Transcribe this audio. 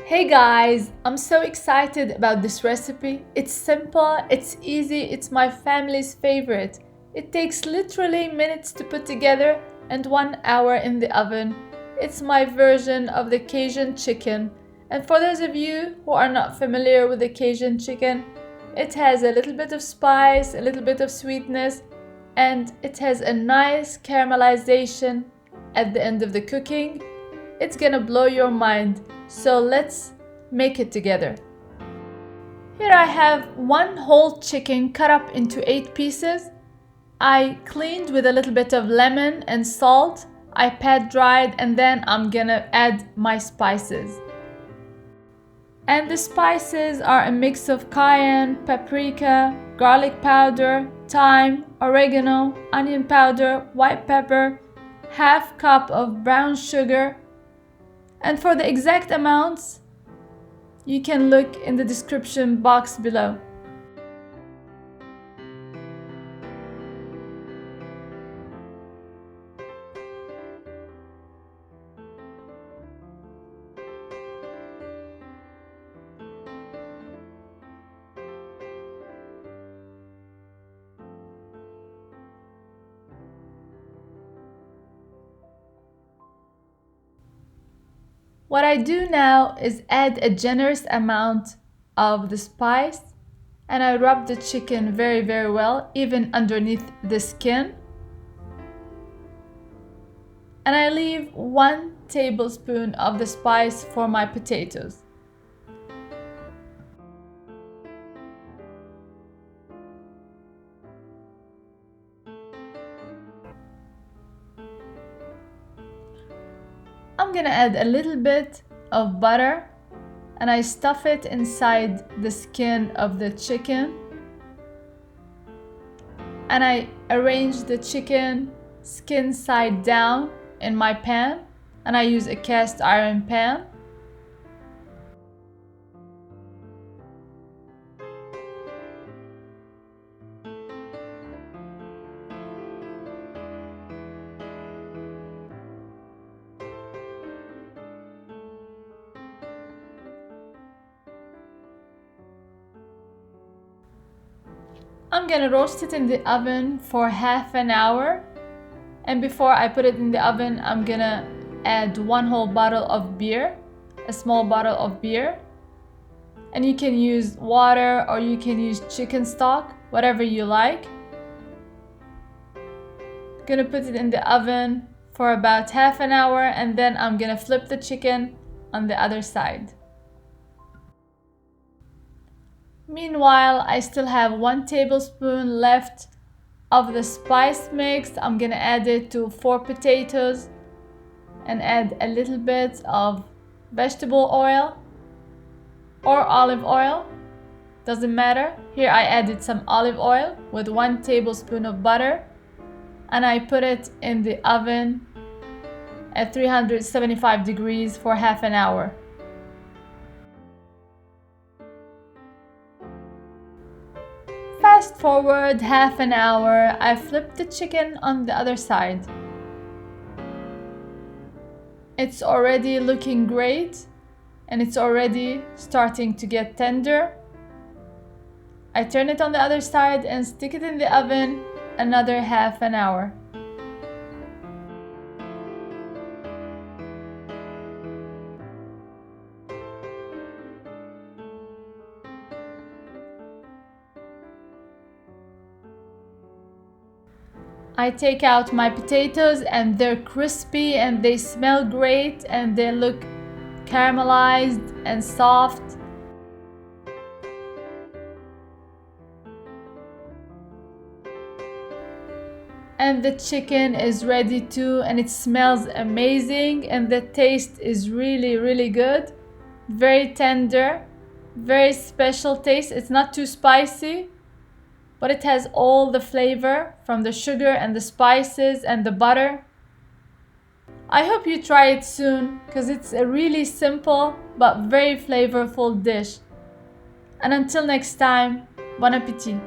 Hey guys, I'm so excited about this recipe. It's simple, it's easy, it's my family's favorite. It takes literally minutes to put together and 1 hour in the oven. It's my version of the Cajun chicken. And for those of you who are not familiar with the Cajun chicken, it has a little bit of spice, a little bit of sweetness, and it has a nice caramelization at the end of the cooking. It's gonna blow your mind. So let's make it together. Here I have one whole chicken cut up into 8 pieces. I cleaned with a little bit of lemon and salt. I pat dried, and then I'm gonna add my spices. And the spices are a mix of cayenne, paprika, garlic powder, thyme, oregano, onion powder, white pepper, half cup of brown sugar. And for the exact amounts, you can look in the description box below. What I do now is add a generous amount of the spice, and I rub the chicken very well, even underneath the skin. And I leave 1 tablespoon of the spice for my potatoes. I'm gonna add a little bit of butter, and I stuff it inside the skin of the chicken, and I arrange the chicken skin side down in my pan, and I use a cast iron pan. I'm gonna roast it in the oven for half an hour, and before I put it in the oven, I'm gonna add 1 whole bottle of beer, a small bottle of beer, and you can use water or you can use chicken stock, whatever you like. Gonna put it in the oven for about half an hour, and then I'm gonna flip the chicken on the other side. Meanwhile, I still have 1 tablespoon left of the spice mix. I'm gonna add it to 4 potatoes and add a little bit of vegetable oil or olive oil, doesn't matter. Here I added some olive oil with 1 tablespoon of butter, and I put it in the oven at 375 degrees for half an hour. Fast forward half an hour, I flipped the chicken on the other side. It's already looking great, and it's already starting to get tender. I turn it on the other side and stick it in the oven another half an hour. I take out my potatoes, and they're crispy and they smell great and they look caramelized and soft. And the chicken is ready too, and it smells amazing, and the taste is really good. Very tender, very special taste. It's not too spicy, but it has all the flavor from the sugar and the spices and the butter. I hope you try it soon, because it's a really simple but very flavorful dish. And until next time, bon appétit!